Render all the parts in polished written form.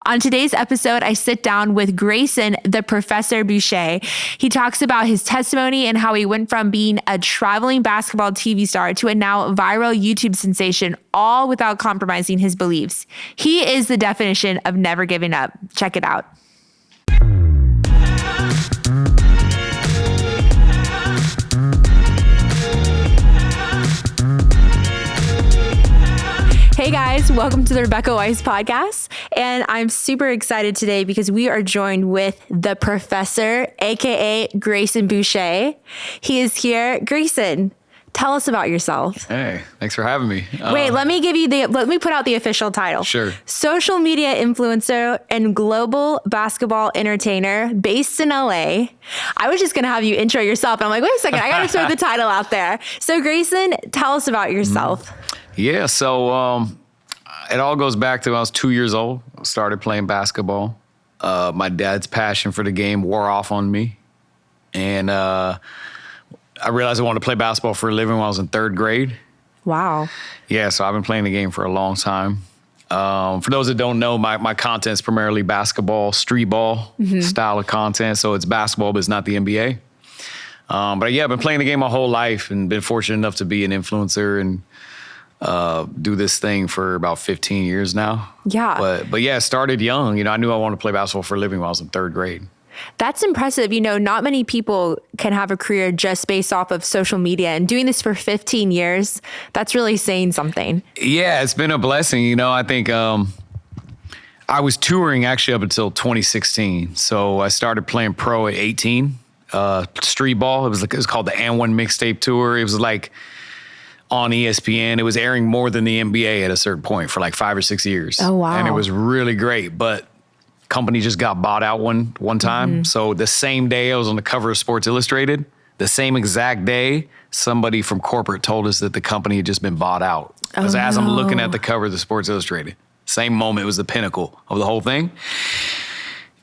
On today's episode, I sit down with Grayson, the Professor Boucher. He talks about his testimony and how he went from being a traveling basketball TV star to a now viral YouTube sensation, all without compromising his beliefs. He is the definition of never giving up. Check it out. Hey guys, welcome to the Rebecca Weiss Podcast. And I'm super excited today because we are joined with the Professor, aka Grayson Boucher. He is here. Grayson, tell us about yourself. Hey, thanks for having me. Wait, let me put out the official title. Sure. Social media influencer and global basketball entertainer based in LA. I was just going to have you intro yourself. And I'm like, wait a second, I got to throw the title out there. So Grayson, tell us about yourself. Yeah, so it all goes back to when I was 2 years old. I started playing basketball. My dad's passion for the game wore off on me. And I realized I wanted to play basketball for a living when I was in third grade. Wow. Yeah, so I've been playing the game for a long time. For those that don't know, my content is primarily basketball, street ball style of content. So it's basketball, but it's not the NBA. But yeah, I've been playing the game my whole life and been fortunate enough to be an influencer and do this thing for about 15 years now. Yeah. But yeah, it started young. You know, I knew I wanted to play basketball for a living when I was in third grade. That's impressive. You know, not many people can have a career just based off of social media, and doing this for 15 years, that's really saying something. Yeah, it's been a blessing. You know, I think I was touring actually up until 2016. So I started playing pro at 18, street ball. It was called the And One Mixtape Tour. It was like on ESPN. It was airing more than the NBA at a certain point for like 5 or 6 years. Oh, wow. And it was really great, but company just got bought out one time. So the same day I was on the cover of Sports Illustrated, the same exact day, somebody from corporate told us that the company had just been bought out. As I'm looking at the cover of the Sports Illustrated, same moment, it was the pinnacle of the whole thing.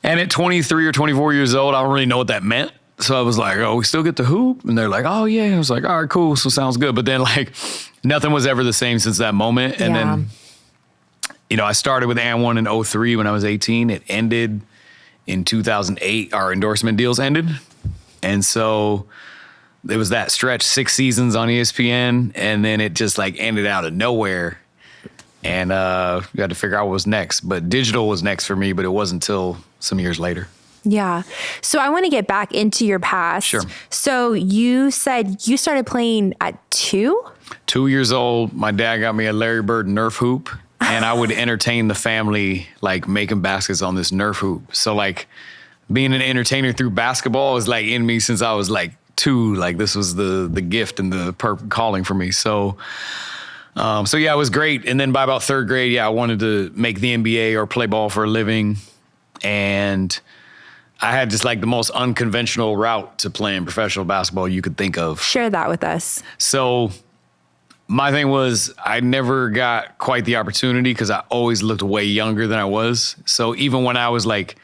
And at 23 or 24 years old, I don't really know what that meant. So I was like, oh, we still get to hoop? And they're like, oh, yeah. I was like, all right, cool. So sounds good. But then, like, nothing was ever the same since that moment. And then, you know, I started with And One in 2003 when I was 18. It ended in 2008. Our endorsement deals ended. And so there was that stretch, 6 seasons on ESPN. And then it just, like, ended out of nowhere. And we had to figure out what was next. But digital was next for me, but it wasn't until some years later. Yeah. So I want to get back into your past. Sure. So you said you started playing at 2? 2 years old. My dad got me a Larry Bird Nerf hoop, and I would entertain the family, like making baskets on this Nerf hoop. So like being an entertainer through basketball is like in me since I was like 2. Like this was the gift and the calling for me. So yeah, it was great. And then by about third grade, I wanted to make the NBA or play ball for a living. And I had just like the most unconventional route to playing professional basketball you could think of. Share that with us. So my thing was I never got quite the opportunity because I always looked way younger than I was. So even when I was like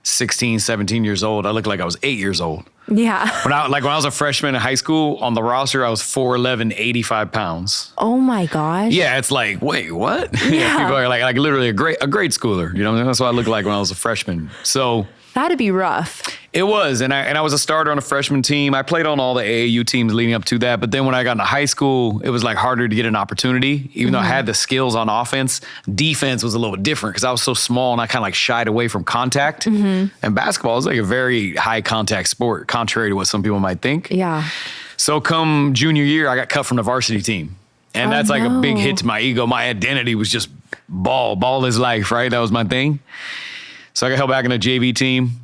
16, 17 years old, I looked like I was 8 years old. Yeah. When I was a freshman in high school, on the roster, I was 4'11", 85 pounds. Oh my gosh. Yeah, it's like, wait, what? Yeah. People are like literally a grade schooler. You know, that's what I looked like when I was a freshman. So that'd be rough. It was, and I was a starter on a freshman team. I played on all the AAU teams leading up to that, but then when I got into high school, it was like harder to get an opportunity. Even though I had the skills on offense, defense was a little bit different because I was so small and I kind of like shied away from contact. And basketball is like a very high contact sport, contrary to what some people might think. Yeah. So come junior year, I got cut from the varsity team. And that's like a big hit to my ego. My identity was just ball is life, right? That was my thing. So I got held back in a JV team.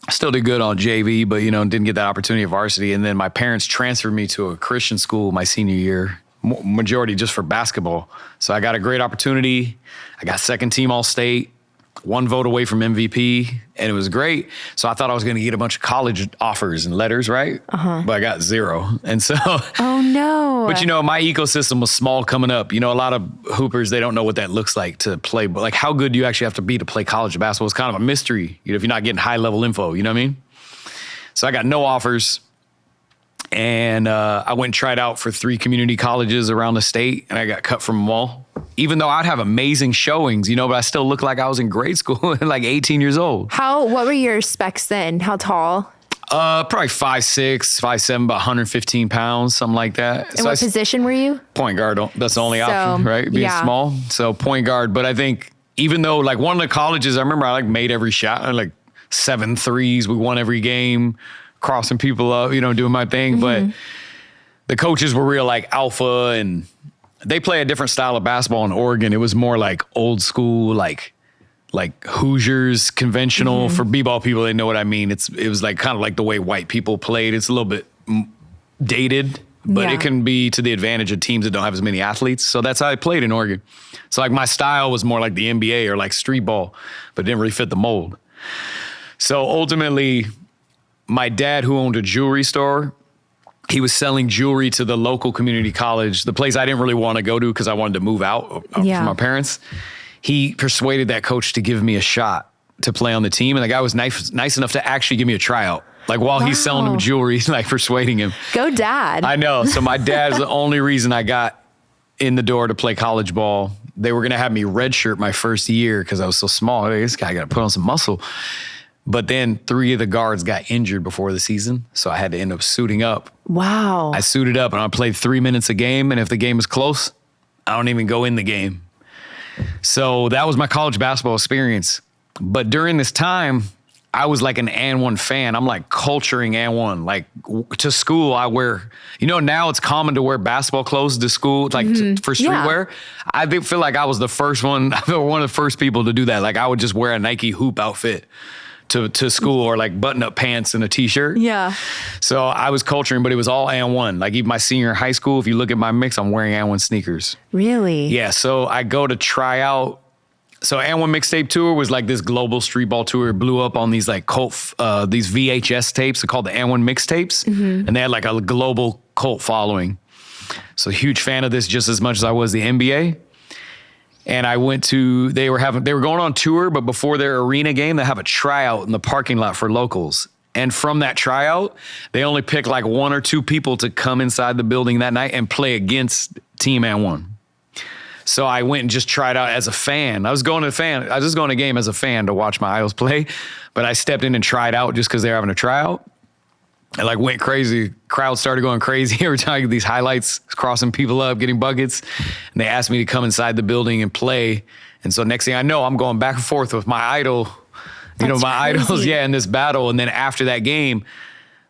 Still did good on JV, but, you know, didn't get that opportunity at varsity. And then my parents transferred me to a Christian school my senior year, majority just for basketball. So I got a great opportunity. I got second team All-State, 1 vote away from MVP, and it was great. So I thought I was going to get a bunch of college offers and letters, right? But I got 0. And so... Oh, no. But, you know, my ecosystem was small coming up. You know, a lot of hoopers, they don't know what that looks like to play. But, like, how good do you actually have to be to play college basketball? It's kind of a mystery, you know, if you're not getting high-level info, you know what I mean? So I got no offers. And I went and tried out for 3 community colleges around the state, and I got cut from them all. Even though I'd have amazing showings, but I still looked like I was in grade school at like 18 years old. What were your specs then? How tall? Probably 5'6", 5'7", about 115 pounds, something like that. And what position were you? Point guard. That's the only option, right? Being small. So point guard. But I think even though like one of the colleges, I remember I like made every shot. I like 7 threes. We won every game, crossing people up, doing my thing. But the coaches were real like alpha, and they play a different style of basketball in Oregon. It was more like old school, like Hoosiers, conventional. For b-ball people, they know what I mean. It was like kind of like the way white people played. It's a little bit dated, but it can be to the advantage of teams that don't have as many athletes. So that's how I played in Oregon. So like my style was more like the NBA or like street ball, but didn't really fit the mold. So ultimately, my dad, who owned a jewelry store, he was selling jewelry to the local community college, the place I didn't really want to go to because I wanted to move out from my parents. He persuaded that coach to give me a shot to play on the team. And the guy was nice enough to actually give me a tryout. Like while he's selling him jewelry, like persuading him. Go dad. I know. So my dad's the only reason I got in the door to play college ball. They were going to have me redshirt my first year because I was so small. Hey, this guy got to put on some muscle. But then 3 of the guards got injured before the season. So I had to end up suiting up. Wow. I suited up and I played 3 minutes a game. And if the game is close, I don't even go in the game. So that was my college basketball experience. But during this time, I was like an And1 fan. I'm like culturing And1. Like to school, I wear, now it's common to wear basketball clothes to school, like for streetwear. I feel like I was the first one, one of the first people to do that. Like I would just wear a Nike hoop outfit to school, or like button-up pants and a t-shirt. Yeah. So I was culturing, but it was all And1. Like even my senior high school, if you look at my mix, I'm wearing And1 sneakers. Really? Yeah. So I go to try out. So And1 Mixtape Tour was like this global street ball tour. It blew up on these like cult, these VHS tapes. They're called the And1 Mixtapes. And they had like a global cult following. So huge fan of this just as much as I was the NBA. And I went to, they were going on tour, but before their arena game, they have a tryout in the parking lot for locals. And from that tryout, they only pick like 1 or 2 people to come inside the building that night and play against Team And1. So I went and just tried out as a fan. I was going to a game as a fan to watch my idols play, but I stepped in and tried out just because they were having a tryout. I like went crazy. Crowd started going crazy every time I get these highlights, crossing people up, getting buckets. And they asked me to come inside the building and play. And so next thing I know, I'm going back and forth with my idol, idols, in this battle. And then after that game,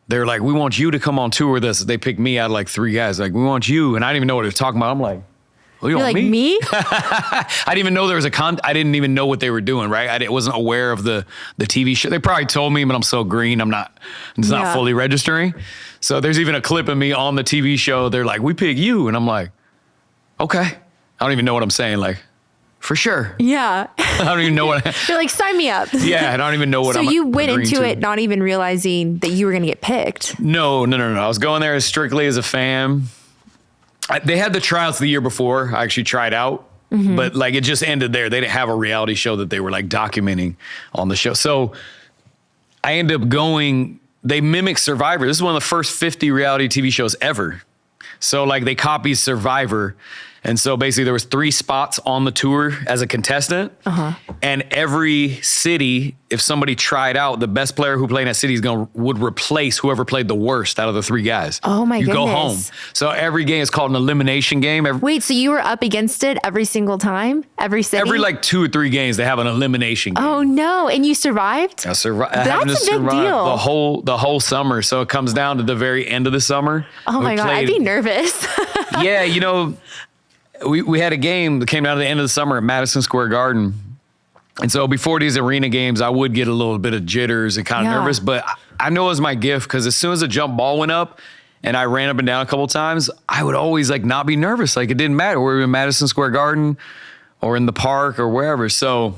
they're like, we want you to come on tour with us. They picked me out of like 3 guys. Like, we want you. And I didn't even know what they were talking about. I'm like, well, you're like, me? I didn't even know there was I didn't even know what they were doing, right? I wasn't aware of the TV show. They probably told me, but I'm so green, it's not fully registering. So there's even a clip of me on the TV show. They're like, we pick you. And I'm like, okay. I don't even know what I'm saying. Like, for sure. Yeah. I don't even know what. You're like, sign me up. Yeah, I don't even know what I'm. So you went into it not even realizing that you were going to get picked. No. I was going there strictly as a fan. They had the tryouts the year before. I actually tried out, but like it just ended there. They didn't have a reality show that they were like documenting on the show. So I ended up going, they mimicked Survivor. This is one of the first 50 reality TV shows ever. So like they copied Survivor. And so basically there was 3 spots on the tour as a contestant. And every city, if somebody tried out, the best player who played in that city would replace whoever played the worst out of the 3 guys. Oh my goodness. You go home. So every game is called an elimination game. Wait, so you were up against it every single time? Every city? Every like 2 or 3 games, they have an elimination game. Oh no, and you survived? I survived. That's a big deal. The whole summer. So it comes down to the very end of the summer. Oh my God, I'd be nervous. Yeah, we had a game that came down to the end of the summer at Madison Square Garden. And so before these arena games, I would get a little bit of jitters and kind of nervous, but I know it was my gift because as soon as the jump ball went up and I ran up and down a couple of times, I would always like not be nervous. Like it didn't matter. We were in Madison Square Garden or in the park or wherever. So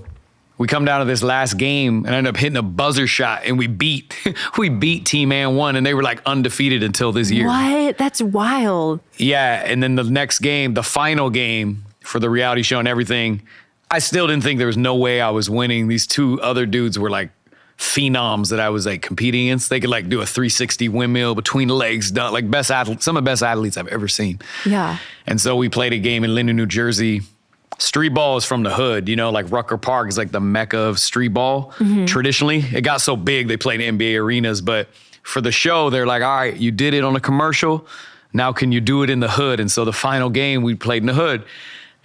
we come down to this last game and I end up hitting a buzzer shot and we beat Team And1 and they were like undefeated until this year. What? That's wild. Yeah. And then the next game, the final game for the reality show and everything, I still didn't think there was no way I was winning. These 2 other dudes were like phenoms that I was like competing against. They could like do a 360 windmill between the legs, done like some of the best athletes I've ever seen. Yeah. And so we played a game in Linden, New Jersey. Street ball is from the hood, you know, like Rucker Park is like the mecca of street ball. Traditionally, it got so big they played in NBA arenas, but for the show, they're like, all right, you did it on a commercial. Now can you do it in the hood? And so the final game we played in the hood.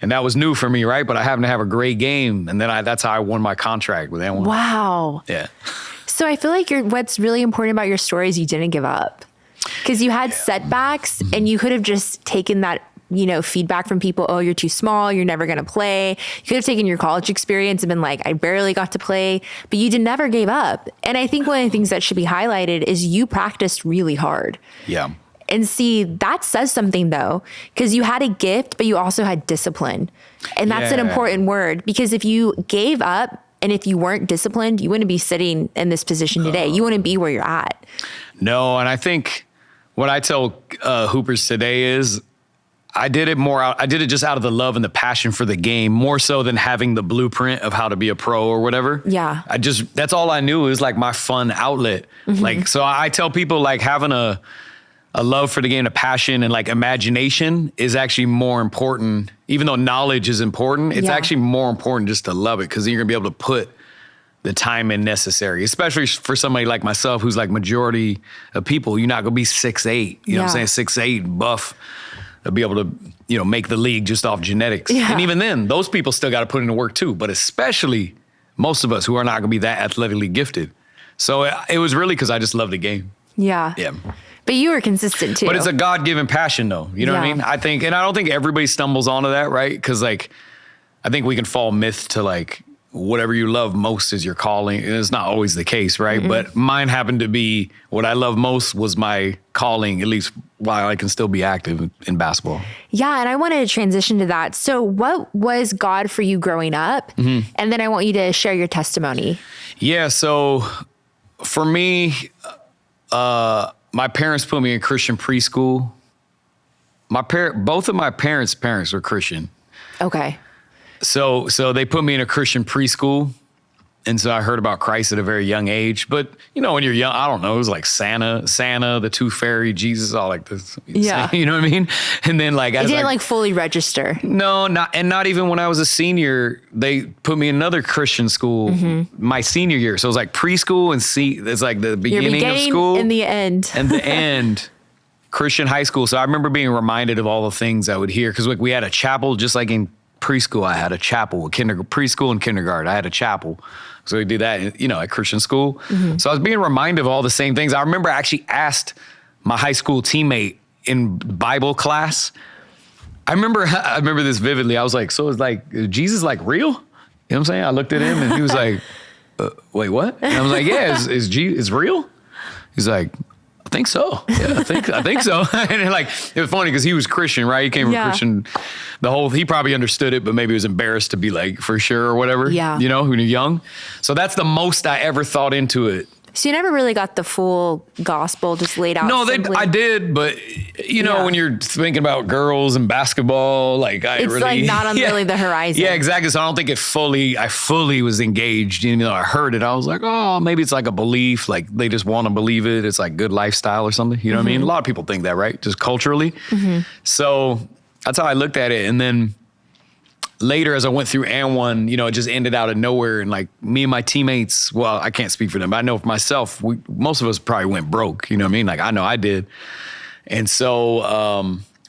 And that was new for me, right? But I happened to have a great game. And then that's how I won my contract with N1. Wow. Yeah. So I feel like what's really important about your story is you didn't give up. Because you had setbacks and you could have just taken that, you know, feedback from people. Oh, you're too small. You're never going to play. You could have taken your college experience and been like, I barely got to play, but you never gave up. And I think one of the things that should be highlighted is you practiced really hard. Yeah. And see, that says something though, because you had a gift, but you also had discipline. And that's an important word, because if you gave up and if you weren't disciplined, you wouldn't be sitting in this position today. You wouldn't be where you're at. No. And I think what I tell hoopers today is I did it just out of the love and the passion for the game, more so than having the blueprint of how to be a pro or whatever. Yeah. That's all I knew. It was like my fun outlet. Like, so I tell people like having a love for the game, a passion and like imagination is actually more important. Even though knowledge is important, it's actually more important just to love it, because then you're gonna be able to put the time in necessary, especially for somebody like myself, who's like majority of people. You're not gonna be 6'8", you know what I'm saying? 6'8", buff, to be able to, you know, make the league just off genetics. Yeah. And even then, those people still got to put in the work too, but especially most of us who are not gonna be that athletically gifted. So it was really because I just love the game. Yeah. Yeah. But you were consistent too. But it's a God-given passion though. You know what I mean? I think, and I don't think everybody stumbles onto that, right? Because like, I think we can fall myth to like, whatever you love most is your calling. And it's not always the case, right? But mine happened to be what I love most was my calling, at least while I can still be active in basketball. Yeah. And I wanted to transition to that. So what was God for you growing up? And then I want you to share your testimony. Yeah. So for me, my parents put me in Christian preschool. Both of my parents' were Christian. Okay. So they put me in a Christian preschool. And so I heard about Christ at a very young age. But, you know, when you're young, I don't know, it was like Santa, the Tooth Fairy, Jesus, all like this. Yeah. You know what I mean? And then like, it didn't like fully register. No, not even when I was a senior, they put me in another Christian school my senior year. So it was like preschool and it's like the beginning of school. And the end. And the end. Christian high school. So I remember being reminded of all the things I would hear. Cause like we had a chapel, just like in preschool, I had a chapel, preschool and kindergarten. I had a chapel. So we do that, you know, at Christian school. So I was being reminded of all the same things. I remember I actually asked my high school teammate in Bible class. I remember this vividly. I was like, so it's like, is Jesus like real? You know what I'm saying? I looked at him and he was like, wait, what? And I was like, yeah, is Jesus real? He's like, I think so. Yeah, I think so. And like, it was funny because he was Christian, right? He came from Christian. He probably understood it, but maybe was embarrassed to be like, for sure or whatever. Yeah. You know, when you're young. So that's the most I ever thought into it. So you never really got the full gospel just laid out. No, I did, but you know, when you're thinking about girls and basketball, like it's like not on really the horizon. Yeah, exactly. So I don't think I fully was engaged. You know, I heard it. I was like, oh, maybe it's like a belief. Like they just want to believe it. It's like good lifestyle or something. You know what I mean? A lot of people think that, right? Just culturally. So that's how I looked at it. And then later, as I went through N1, you know, it just ended out of nowhere. And like me and my teammates, well, I can't speak for them, but I know for myself, most of us probably went broke. You know what I mean? Like I know I did. And so,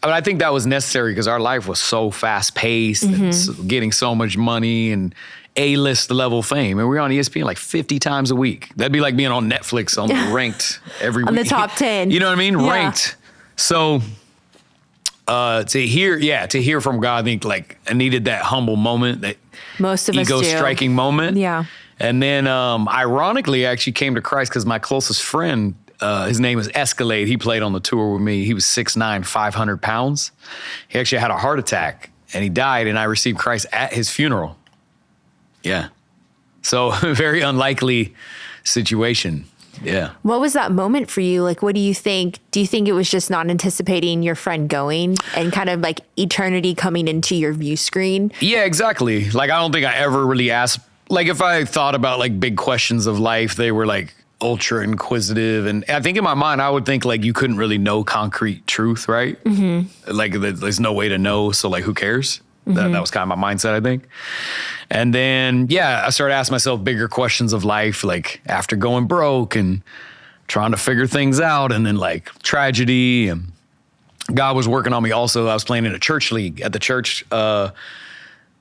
I think that was necessary because our life was so fast paced and getting so much money and A-list level fame. And we were on ESPN like 50 times a week. That'd be like being on Netflix on the ranked every week. On the top 10. You know what I mean? Yeah. Ranked. So to hear from God, I think like I needed that humble moment, that most of us do. Ego-striking moment. Yeah. And then ironically, I actually came to Christ because my closest friend, his name is Escalade. He played on the tour with me. He was 6'9", 500 pounds. He actually had a heart attack and he died, and I received Christ at his funeral. Yeah. So very unlikely situation. Yeah. What was that moment for you? Like, what do you think? Do you think it was just not anticipating your friend going and kind of like eternity coming into your view screen? Yeah, exactly. Like, I don't think I ever really asked like if I thought about like big questions of life, they were like ultra inquisitive. And I think in my mind, I would think like you couldn't really know concrete truth, right? Mm-hmm. Like there's no way to know. So like, who cares? Mm-hmm. That was kind of my mindset, I think. And then, yeah, I started asking myself bigger questions of life, like after going broke and trying to figure things out, and then like tragedy, and God was working on me also. I was playing in a church league at the church.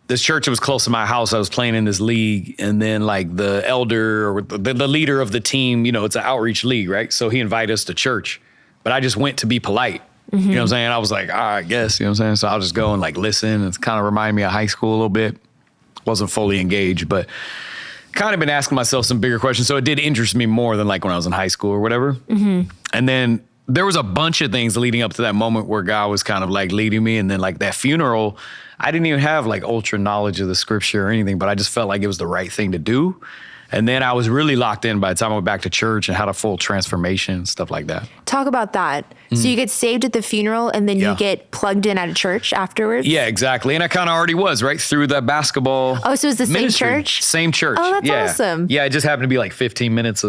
This church that was close to my house, I was playing in this league, and then like the elder or the leader of the team, you know, it's an outreach league, right? So he invited us to church, but I just went to be polite. Mm-hmm. You know what I'm saying? I was like, all right, I guess, you know what I'm saying? So I'll just go and like listen. It's kind of reminded me of high school a little bit. Wasn't fully engaged, but kind of been asking myself some bigger questions. So it did interest me more than like when I was in high school or whatever. Mm-hmm. And then there was a bunch of things leading up to that moment where God was kind of like leading me. And then like that funeral, I didn't even have like ultra knowledge of the scripture or anything, but I just felt like it was the right thing to do. And then I was really locked in by the time I went back to church and had a full transformation and stuff like that. Talk about that. Mm-hmm. So you get saved at the funeral and then you get plugged in at a church afterwards? Yeah, exactly. And I kind of already was, right? Through the basketball. Oh, so it was the ministry. same church? Same church. Oh, that's awesome. Yeah, it just happened to be like 15 minutes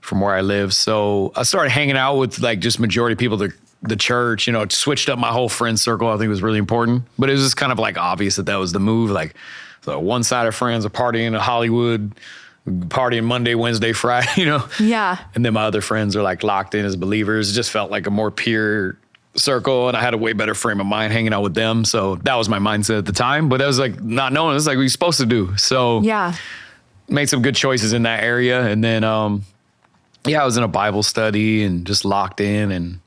from where I live. So I started hanging out with like just majority of people the church, you know, switched up my whole friend circle. I think it was really important, but it was just kind of like obvious that was the move. Like so one side of friends are partying in Hollywood, partying Monday, Wednesday, Friday, you know? Yeah. And then my other friends are like locked in as believers. It just felt like a more pure circle, and I had a way better frame of mind hanging out with them. So that was my mindset at the time, but that was like not knowing. It's like what you're supposed to do. So yeah, made some good choices in that area. And then, I was in a Bible study and just locked in, and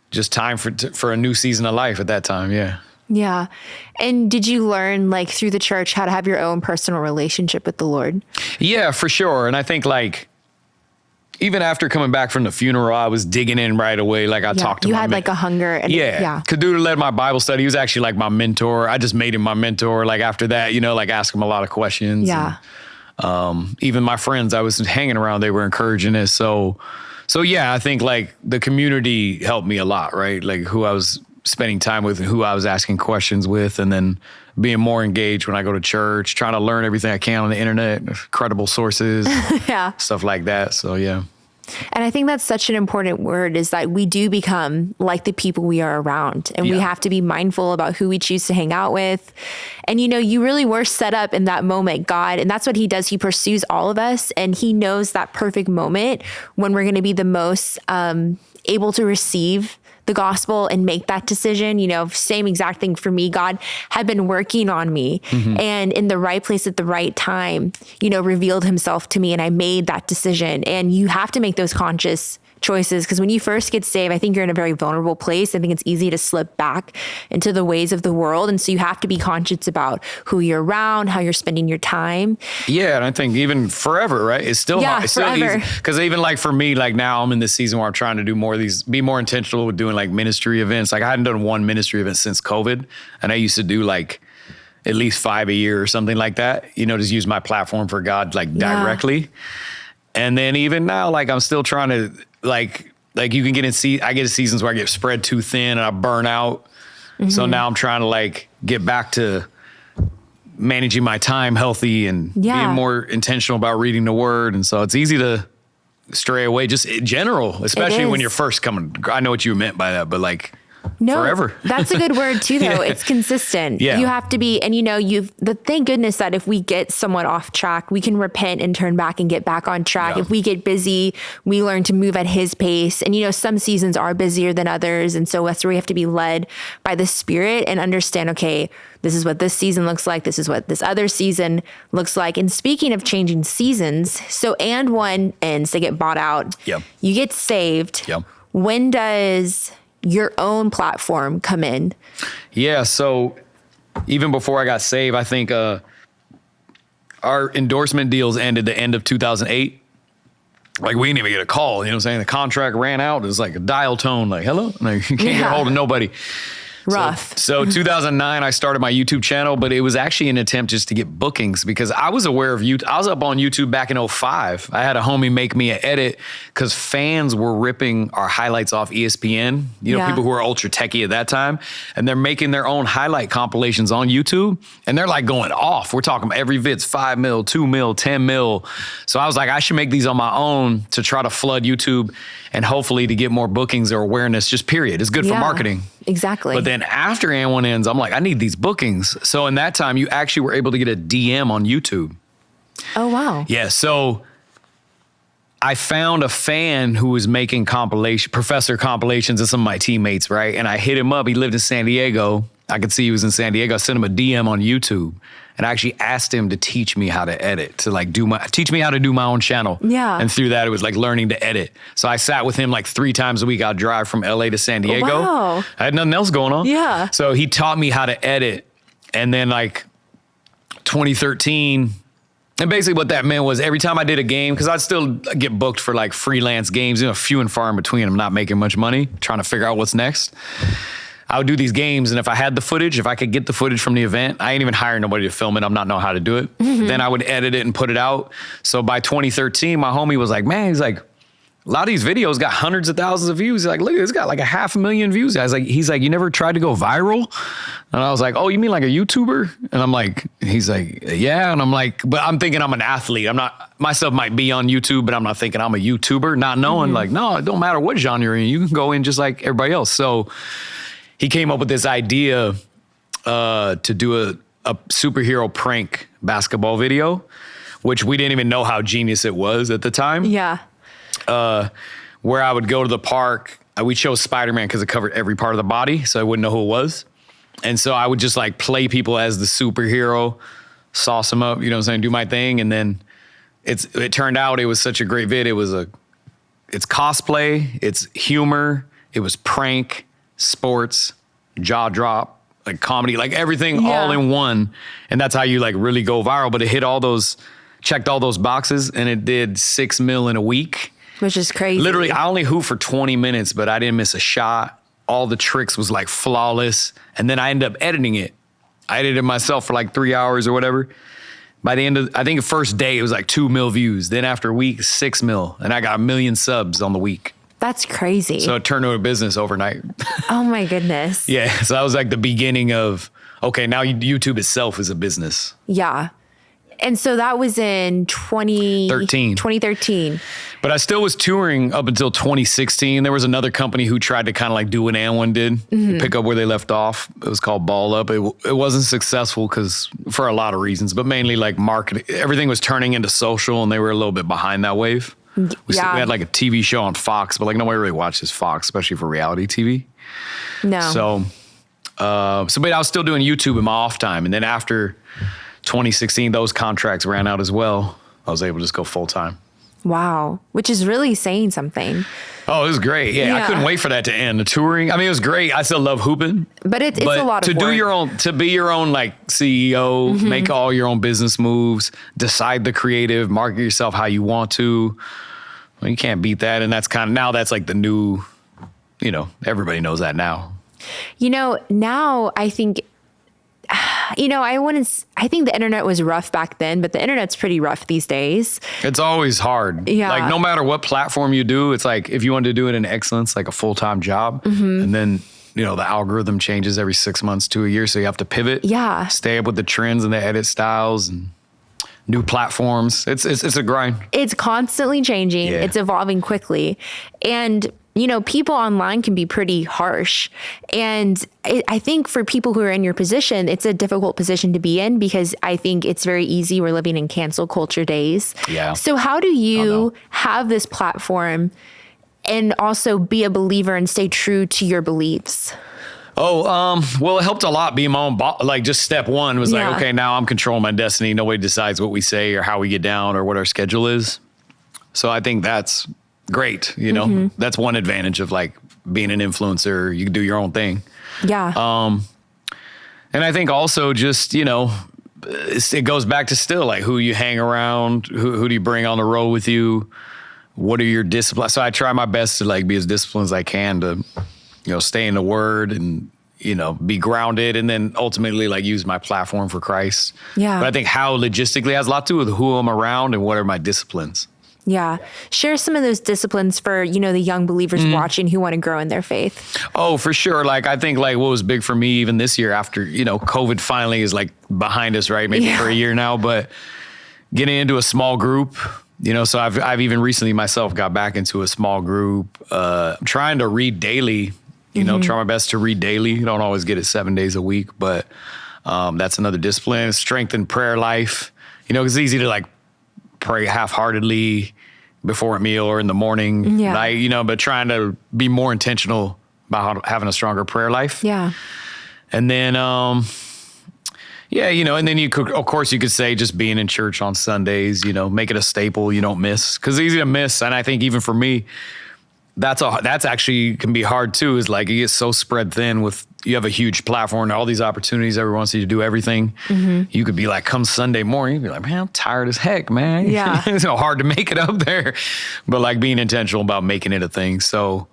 just time for a new season of life at that time. Yeah. Yeah. And did you learn like through the church how to have your own personal relationship with the Lord? Yeah, for sure. And I think like even after coming back from the funeral, I was digging in right away. Like I talked to you had like a hunger. And Kaduda led my Bible study. He was actually like my mentor. I just made him my mentor. Like after that, you know, like ask him a lot of questions. Yeah. And, even my friends I was hanging around, they were encouraging us. So yeah, I think like the community helped me a lot, right? Like who I was spending time with and who I was asking questions with, and then being more engaged when I go to church, trying to learn everything I can on the internet, credible sources, stuff like that. So, yeah. And I think that's such an important word, is that we do become like the people we are around, and we have to be mindful about who we choose to hang out with. And, you know, you really were set up in that moment, God, and that's what he does. He pursues all of us, and he knows that perfect moment when we're going to be the most able to receive the gospel and make that decision. You know, same exact thing for me. God had been working on me, and in the right place at the right time, you know, revealed himself to me, and I made that decision. And you have to make those conscious choices, because when you first get saved, I think you're in a very vulnerable place. I think it's easy to slip back into the ways of the world. And so you have to be conscious about who you're around, how you're spending your time. Yeah. And I think even forever, right? It's still hard. It's still easy. Because even like for me, like now I'm in this season where I'm trying to do more of these, be more intentional with doing like ministry events. Like I hadn't done one ministry event since COVID. And I used to do like at least 5 a year or something like that, you know, just use my platform for God, like directly. And then even now, like I'm still trying to like you can get I get seasons where I get spread too thin and I burn out. So now I'm trying to like get back to managing my time healthy and being more intentional about reading the word. And so it's easy to stray away just in general, especially when you're first coming. I know what you meant by that, but like forever. That's a good word too, though. It's consistent. Yeah. You have to be, and you know, thank goodness that if we get somewhat off track, we can repent and turn back and get back on track. Yeah. If we get busy, we learn to move at his pace. And you know, some seasons are busier than others. And so that's where we have to be led by the Spirit and understand, okay, this is what this season looks like. This is what this other season looks like. And speaking of changing seasons, so and one ends, they get bought out. Yep. You get saved. Yep. When does your own platform come in? Yeah. So even before I got saved, I think our endorsement deals ended the end of 2008. Like we didn't even get a call, you know what I'm saying? The contract ran out. It was like a dial tone, like, hello? Like you can't get a hold of nobody. Rough. So 2009, I started my YouTube channel, but it was actually an attempt just to get bookings because I was aware of YouTube. I was up on YouTube back in 2005. I had a homie make me an edit because fans were ripping our highlights off ESPN, people who were ultra techie at that time, and they're making their own highlight compilations on YouTube, and they're like going off. We're talking every vid's 5 mil, 2 mil, 10 mil. So I was like, I should make these on my own to try to flood YouTube and hopefully to get more bookings or awareness, just period. It's good for marketing. Exactly. But then after And One ends, I'm like, I need these bookings. So in that time, you actually were able to get a DM on YouTube. Oh, wow. Yeah. So I found a fan who was making professor compilations of some of my teammates, right? And I hit him up. He lived in San Diego. I could see he was in San Diego. I sent him a DM on YouTube. And I actually asked him to teach me how to edit, to teach me how to do my own channel. Yeah. And through that, it was like learning to edit. So I sat with him like 3 times a week. I'd drive from LA to San Diego. Wow. I had nothing else going on. Yeah. So he taught me how to edit. And then like 2013, and basically what that meant was every time I did a game, because I'd still get booked for like freelance games, few and far in between. I'm not making much money, trying to figure out what's next. I would do these games, and if I had the footage, if I could get the footage from the event, I ain't even hire nobody to film it. I'm not know how to do it. Mm-hmm. Then I would edit it and put it out. So by 2013, my homie was like, man, he's like, a lot of these videos got hundreds of thousands of views. He's like, look, it's got like 500,000 views. He's like, you never tried to go viral? And I was like, oh, you mean like a YouTuber? And I'm like, he's like, yeah. And I'm like, but I'm thinking I'm an athlete. Myself might be on YouTube, but I'm not thinking I'm a YouTuber, not knowing like, no, it don't matter what genre you're in. You can go in just like everybody else. So he came up with this idea to do a superhero prank basketball video, which we didn't even know how genius it was at the time. Yeah. Where I would go to the park. We chose Spider-Man because it covered every part of the body, so I wouldn't know who it was. And so I would just like play people as the superhero, sauce them up, do my thing. And then it turned out it was such a great vid. It's cosplay, it's humor, it was prank, sports, jaw drop, like comedy, like everything all in one. And that's how you like really go viral. But it checked all those boxes, and it did 6 mil in a week. Which is crazy. Literally, I only hooped for 20 minutes, but I didn't miss a shot. All the tricks was like flawless. And then I ended up editing it. I edited it myself for like 3 hours or whatever. By the end of, I think the first day, it was like 2 mil views. Then after a week, 6 mil. And I got 1 million subs on the week. That's crazy. So it turned into a business overnight. Oh my goodness. Yeah. So that was like the beginning of, okay, now YouTube itself is a business. Yeah. And so that was in 2013. But I still was touring up until 2016. There was another company who tried to kind of like do what And One did, pick up where they left off. It was called Ball Up. It wasn't successful because for a lot of reasons, but mainly like marketing. Everything was turning into social, and they were a little bit behind that wave. We had like a TV show on Fox, but like nobody really watches Fox, especially for reality TV. No. So but I was still doing YouTube in my off time. And then after 2016, those contracts ran out as well. I was able to just go full time. Wow. Which is really saying something. Oh, it was great. Yeah. I couldn't wait for that to end. The touring. I mean, it was great. I still love hooping. But it's a lot of work. To be your own like CEO, make all your own business moves, decide the creative, market yourself how you want to. Well, you can't beat that. And that's that's like the new, everybody knows that now. Now I think, I think the internet was rough back then, but the internet's pretty rough these days. It's always hard. Yeah. Like no matter what platform you do, it's like if you want to do it in excellence, like a full-time job, and then, the algorithm changes every 6 months to a year. So you have to pivot. Yeah. Stay up with the trends and the edit styles and new platforms. It's a grind. It's constantly changing. Yeah. It's evolving quickly. And people online can be pretty harsh. And I think for people who are in your position, it's a difficult position to be in because I think it's very easy. We're living in cancel culture days. Yeah. So how do you have this platform and also be a believer and stay true to your beliefs? Well, it helped a lot being my own boss. Like just step one was like, okay, now I'm controlling my destiny. Nobody decides what we say or how we get down or what our schedule is. So I think that's great. That's one advantage of like being an influencer. You can do your own thing. Yeah. And I think also just, it goes back to still like who you hang around, who do you bring on the road with you? What are your disciplines? So I try my best to like be as disciplined as I can to, stay in the word and, be grounded and then ultimately like use my platform for Christ. Yeah. But I think how logistically has a lot to do with who I'm around and what are my disciplines. Yeah. Share some of those disciplines for, the young believers watching who want to grow in their faith. Oh, for sure. Like, I think like what was big for me even this year after, COVID finally is like behind us, right? Maybe for a year now, but getting into a small group, so I've even recently myself got back into a small group, trying to read daily, try my best to read daily. You don't always get it 7 days a week, but that's another discipline. Strengthen prayer life, because it's easy to like pray half-heartedly before a meal or in the morning, but trying to be more intentional about having a stronger prayer life. Yeah. And then, and then you could say just being in church on Sundays, make it a staple you don't miss, because it's easy to miss. And I think even for me, that's actually can be hard too, is like you get so spread thin with, you have a huge platform and all these opportunities, everyone wants you to do everything. You could be like, come Sunday morning, you'd be like, man, I'm tired as heck, man. Yeah. It's so hard to make it up there, but like being intentional about making it a thing. So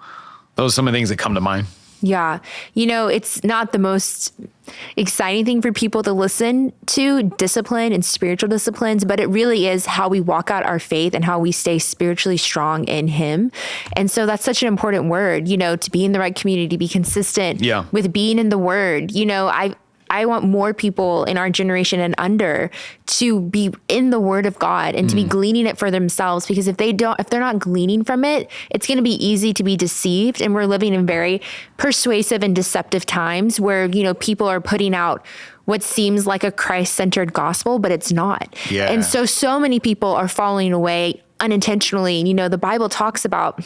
those are some of the things that come to mind. Yeah. It's not the most exciting thing for people to listen to, discipline and spiritual disciplines, but it really is how we walk out our faith and how we stay spiritually strong in Him. And so that's such an important word, to be in the right community, to be consistent with being in the Word. I want more people in our generation and under to be in the Word of God and to be gleaning it for themselves, because if they're not gleaning from it, it's going to be easy to be deceived. And we're living in very persuasive and deceptive times where, people are putting out what seems like a Christ-centered gospel, but it's not. Yeah. And so many people are falling away unintentionally. The Bible talks about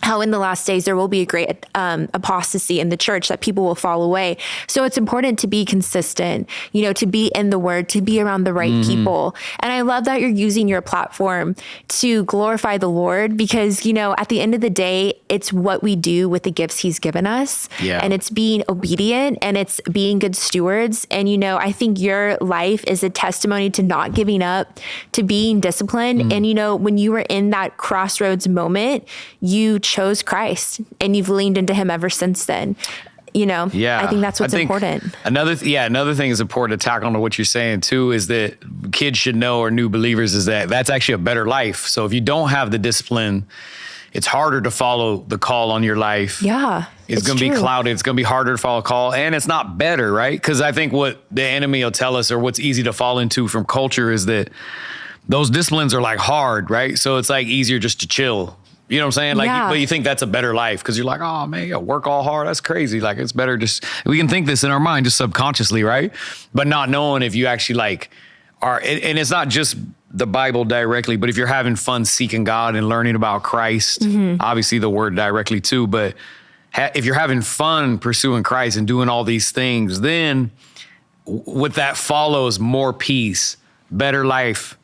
how in the last days there will be a great apostasy in the church, that people will fall away. So it's important to be consistent, to be in the Word, to be around the right people. And I love that you're using your platform to glorify the Lord, because, at the end of the day, it's what we do with the gifts He's given us. Yeah. And it's being obedient and it's being good stewards. And, I think your life is a testimony to not giving up, to being disciplined. And, when you were in that crossroads moment, you chose Christ and you've leaned into Him ever since then. I think that's what's important. Another thing is important to tack on to what you're saying too, is that kids should know, or new believers, is that that's actually a better life. So if you don't have the discipline, it's harder to follow the call on your life. Yeah. It's going to be clouded. It's going to be harder to follow a call, and it's not better, right? Because I think what the enemy will tell us, or what's easy to fall into from culture, is that those disciplines are like hard, right? So it's like easier just to chill. You know what I'm saying? Like, but you think that's a better life because you're like, oh man, you gotta work all hard. That's crazy. Like, it's better just, we can think this in our mind just subconsciously, right? But not knowing if you actually like are, and it's not just the Bible directly, but if you're having fun seeking God and learning about Christ, obviously the Word directly too, but if you're having fun pursuing Christ and doing all these things, then with that follows more peace, better life,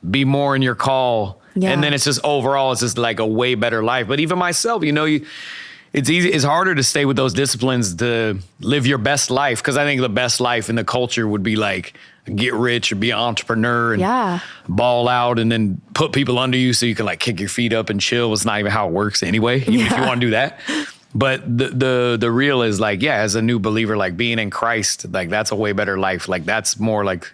be more in your call. Yeah. And then it's just overall, it's just like a way better life. But even myself, it's harder to stay with those disciplines to live your best life. Cause I think the best life in the culture would be like get rich or be an entrepreneur and ball out and then put people under you so you can like kick your feet up and chill. It's not even how it works anyway, even if you want to do that. But the real is like, as a new believer, like being in Christ, like that's a way better life. Like that's more like,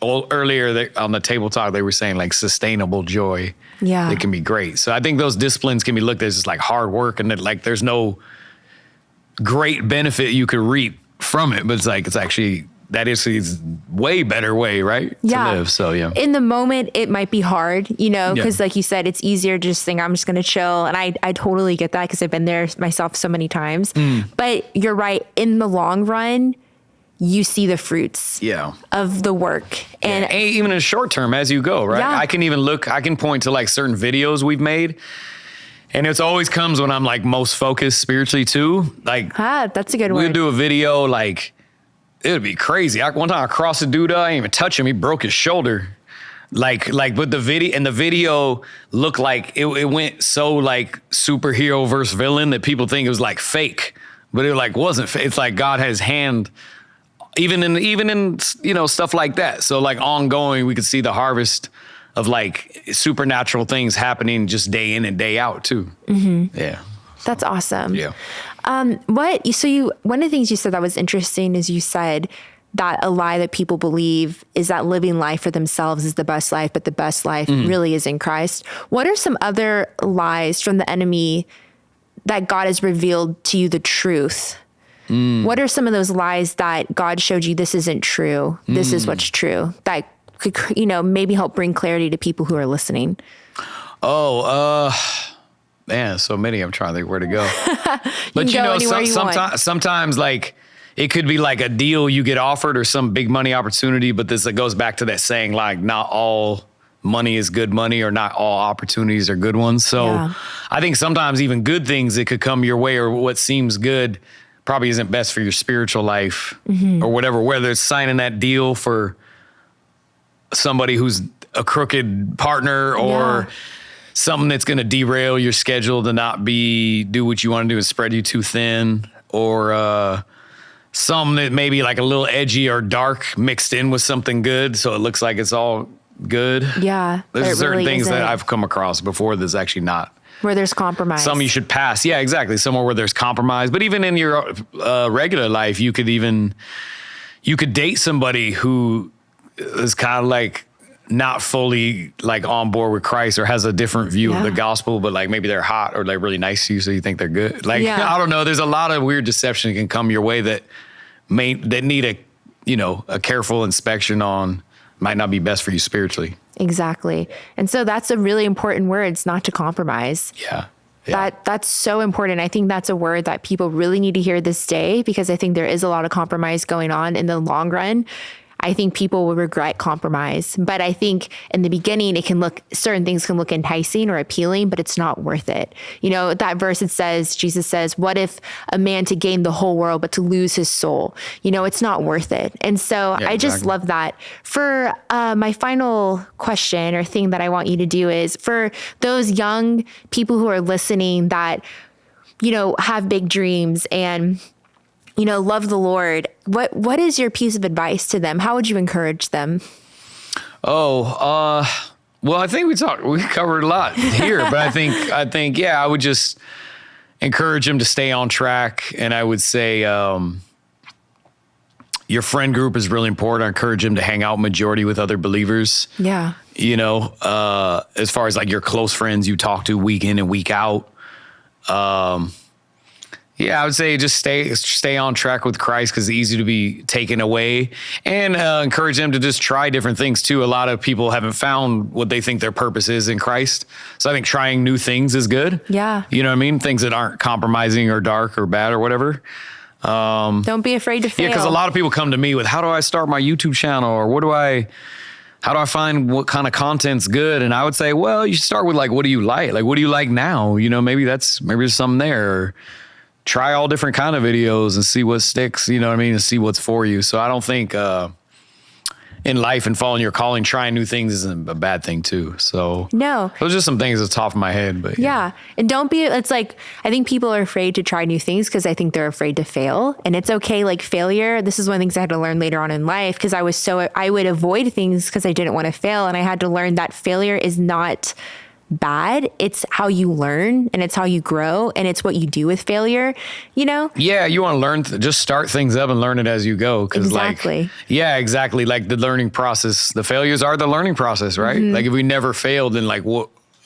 earlier on the table talk, they were saying like sustainable joy. Yeah. It can be great. So I think those disciplines can be looked at as just like hard work and that like there's no great benefit you could reap from it. But it's like, it's actually, that is way better way, right? Yeah. To live. So yeah. In the moment, it might be hard, because like you said, it's easier to just think I'm just going to chill. And I totally get that because I've been there myself so many times. But you're right. In the long run, you see the fruits of the work. And even in the short term as you go, right? Yeah. I can point to like certain videos we've made, and it's always comes when I'm like most focused spiritually too. Like, that's a good one. We'll do a video, like, it would be crazy. One time I crossed a dude, I didn't even touch him. He broke his shoulder. Like, but the video looked like it went so like superhero versus villain that people think it was like fake, but it like wasn't fake. It's like God had His hand even in stuff like that. So like ongoing, we could see the harvest of like supernatural things happening just day in and day out too. Yeah. That's awesome. Yeah. One of the things you said that was interesting is you said that a lie that people believe is that living life for themselves is the best life, but the best life really is in Christ. What are some other lies from the enemy that God has revealed to you the truth? What are some of those lies that God showed you this isn't true? This is what's true that could, maybe help bring clarity to people who are listening? Man, so many. I'm trying to think where to go. But sometimes like it could be like a deal you get offered or some big money opportunity, but this goes back to that saying, like, not all money is good money or not all opportunities are good ones. So I think sometimes even good things that could come your way or what seems good probably isn't best for your spiritual life or whatever, whether it's signing that deal for somebody who's a crooked partner or something that's going to derail your schedule to not do what you want to do and spread you too thin, or something that may be like a little edgy or dark mixed in with something good. So it looks like it's all good. Yeah. There's certain really things that I've come across before that's actually not. Where there's compromise. Some you should pass. Yeah, exactly. Somewhere where there's compromise. But even in your regular life, you could date somebody who is kind of like not fully like on board with Christ or has a different view of the gospel, but like maybe they're hot or like really nice to you, so you think they're good. Like, I don't know. There's a lot of weird deception that can come your way that need a careful inspection on, might not be best for you spiritually. Exactly. And so that's a really important word. It's not to compromise. Yeah. That's so important. I think that's a word that people really need to hear this day, because I think there is a lot of compromise going on in the long run. I think people will regret compromise, but I think in the beginning, certain things can look enticing or appealing, but it's not worth it. That verse, Jesus says, what if a man to gain the whole world, but to lose his soul? It's not worth it. And so I just love that. For my final question or thing that I want you to do is for those young people who are listening that, have big dreams and love the Lord. What is your piece of advice to them? How would you encourage them? Well, I think we covered a lot here, but I think, I would just encourage them to stay on track. And I would say, your friend group is really important. I encourage them to hang out majority with other believers. Yeah. As far as like your close friends you talk to week in and week out. I would say just stay on track with Christ, because it's easy to be taken away, and encourage them to just try different things too. A lot of people haven't found what they think their purpose is in Christ. So I think trying new things is good. Yeah. You know what I mean? Things that aren't compromising or dark or bad or whatever. Don't be afraid to fail. Yeah, because a lot of people come to me with, how do I start my YouTube channel? Or how do I find what kind of content's good? And I would say, well, you should start with like, what do you like? Like, what do you like now? Maybe there's something there. Or try all different kind of videos and see what sticks, and see what's for you. So I don't think in life and following your calling, trying new things isn't a bad thing too. So no, those are just some things at the top of my head. But yeah. And it's like, I think people are afraid to try new things because I think they're afraid to fail. And it's okay. Like failure, this is one of the things I had to learn later on in life, because I would avoid things because I didn't want to fail. And I had to learn that failure is not bad. It's how you learn, and it's how you grow, and it's what you do with failure, Yeah, you want to learn, just start things up and learn it as you go. Exactly. Exactly. Like the learning process, the failures are the learning process, right? Mm-hmm. Like if we never failed, then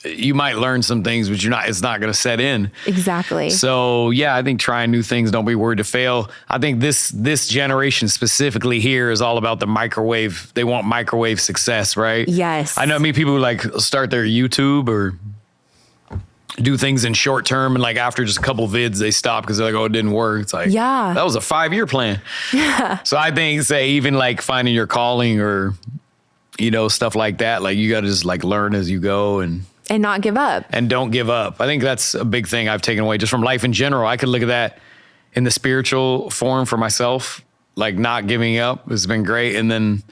you might learn some things, but it's not going to set in. Exactly. So I think trying new things, don't be worried to fail. I think this generation specifically here is all about the microwave. They want microwave success, right? Yes. I know people who like start their YouTube or do things in short term, and like after just a couple vids, they stop because they're like, oh, it didn't work. It's like, that was a 5-year plan. Yeah. So I think even like finding your calling or, stuff like that, like you got to just like learn as you go and not give up. And don't give up. I think that's a big thing I've taken away just from life in general. I could look at that in the spiritual form for myself, like not giving up has been great. And then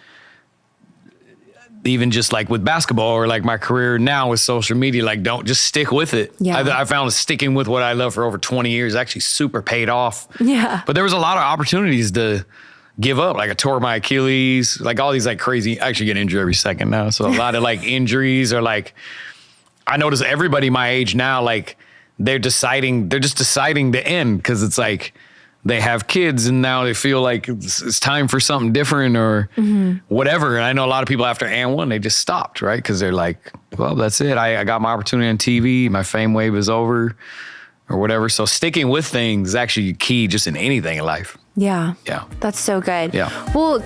even just like with basketball or like my career now with social media, like don't just stick with it. Yeah. I found sticking with what I love for over 20 years actually super paid off. Yeah. But there was a lot of opportunities to give up. Like I tore my Achilles, like all these like crazy, I actually get injured every second now. So a lot of like injuries or like, I notice everybody my age now, like they're just deciding to end because it's like they have kids and now they feel like it's time for something different or whatever. And I know a lot of people after and one, they just stopped, right? Because they're like, well, that's it. I got my opportunity on TV. My fame wave is over or whatever. So sticking with things is actually key just in anything in life. Yeah. Yeah. That's so good. Yeah. Well,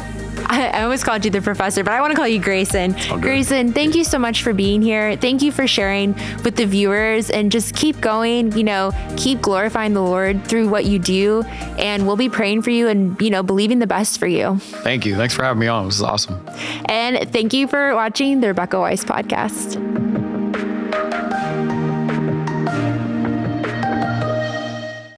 I always called you the professor, but I want to call you Grayson. Grayson, thank you so much for being here. Thank you for sharing with the viewers and just keep going, keep glorifying the Lord through what you do. And we'll be praying for you and, believing the best for you. Thank you. Thanks for having me on. This is awesome. And thank you for watching the Rebecca Weiss Podcast.